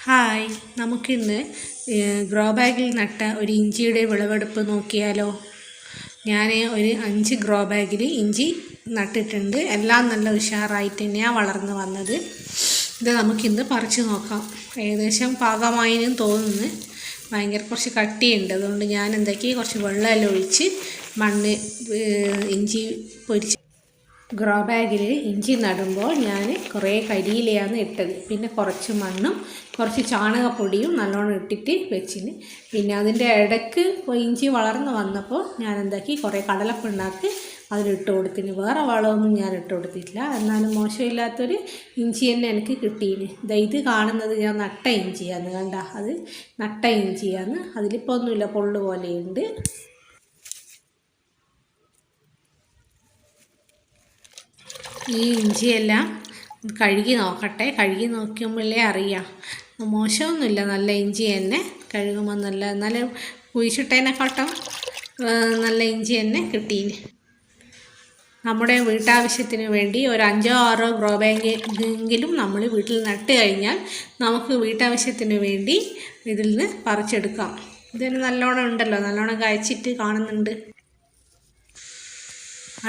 Hi, നമുക്കിന്ന് grow ബാഗിൽ നട്ട ഒരു ഇഞ്ചിയുടെ വിളവെടുപ്പ് നോക്കിയാലോ. ഞാൻ ഒരു 5 ഗ്രോ ബാഗിൽ ഇഞ്ചി നട്ടിട്ടുണ്ട്. എല്ലാം നല്ല ഉഷാറായിട്ട് തന്നെയാണ് വളർന്നു വന്നത്. ഇത് നമുക്കിന്ന് പറിച്ച് നോക്കാം. ഏകദേശം പാകമായെന്ന് തോന്നുന്നു. കുറച്ച് കട്ടിയുണ്ട്. അതുകൊണ്ട് ഞാൻ കുറച്ച് വെള്ളമെല്ലാം ഒഴിച്ച് മണ്ണ് ഇഞ്ചി പൊരിച്ച് ഗ്രോ ബാഗിൽ ഇഞ്ചി നടുമ്പോൾ ഞാൻ കുറേ കരിയിലയാണ് ഇട്ടത്. പിന്നെ കുറച്ച് മണ്ണും കുറച്ച് ചാണകപ്പൊടിയും നല്ലോണം ഇട്ടിട്ട് വെച്ചിന്. പിന്നെ അതിൻ്റെ ഇടയ്ക്ക് ഇഞ്ചി വളർന്ന് വന്നപ്പോൾ ഞാൻ കുറേ കടലപ്പിണ്ണാക്ക് അതിലിട്ട് കൊടുത്തിന്. വേറെ വളമൊന്നും ഞാൻ ഇട്ട് കൊടുത്തിട്ടില്ല. എന്നാലും മോശമില്ലാത്തൊരു ഇഞ്ചി തന്നെ എനിക്ക് കിട്ടീന്. ഇത് കാണുന്നത് ഞാൻ നട്ട ഇഞ്ചിയാണ്. കണ്ട, അത് നട്ട ഇഞ്ചിയാണ്. അതിലിപ്പോൾ ഒന്നുമില്ല, പൊള്ളു പോലെയുണ്ട്. ഈ ഇഞ്ചിയെല്ലാം കഴുകി നോക്കട്ടെ. കഴുകി നോക്കുമ്പോഴേ അറിയാം. മോശമൊന്നുമില്ല, നല്ല ഇഞ്ചി തന്നെ. കഴുകുമ്പോൾ എന്നാലും കുഴിച്ചിട്ടതിനെക്കാട്ടും നല്ല ഇഞ്ചി തന്നെ കിട്ടീന്. നമ്മുടെ വീട്ടാവശ്യത്തിന് വേണ്ടി ഒരു 5-6 ഗ്രോ ബാഗെങ്കിലും നമ്മൾ വീട്ടിൽ നട്ട് കഴിഞ്ഞാൽ നമുക്ക് വീട്ടാവശ്യത്തിന് വേണ്ടി ഇതിൽ നിന്ന് പറിച്ചെടുക്കാം. ഇതിന് നല്ലോണം ഉണ്ടല്ലോ, നല്ലോണം കായ്ച്ചിട്ട് കാണുന്നുണ്ട്.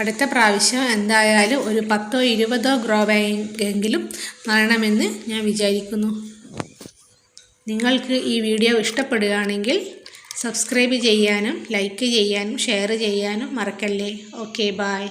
അടുത്ത പ്രാവശ്യം എന്തായാലും ഒരു 10-20 ഗ്രോ ബാഗെങ്കിലും നടണമെന്ന് ഞാൻ വിചാരിക്കുന്നു. നിങ്ങൾക്ക് ഈ വീഡിയോ ഇഷ്ടപ്പെടുകയാണെങ്കിൽ സബ്സ്ക്രൈബ് ചെയ്യാനും ലൈക്ക് ചെയ്യാനും ഷെയർ ചെയ്യാനും മറക്കല്ലേ. Okay, by.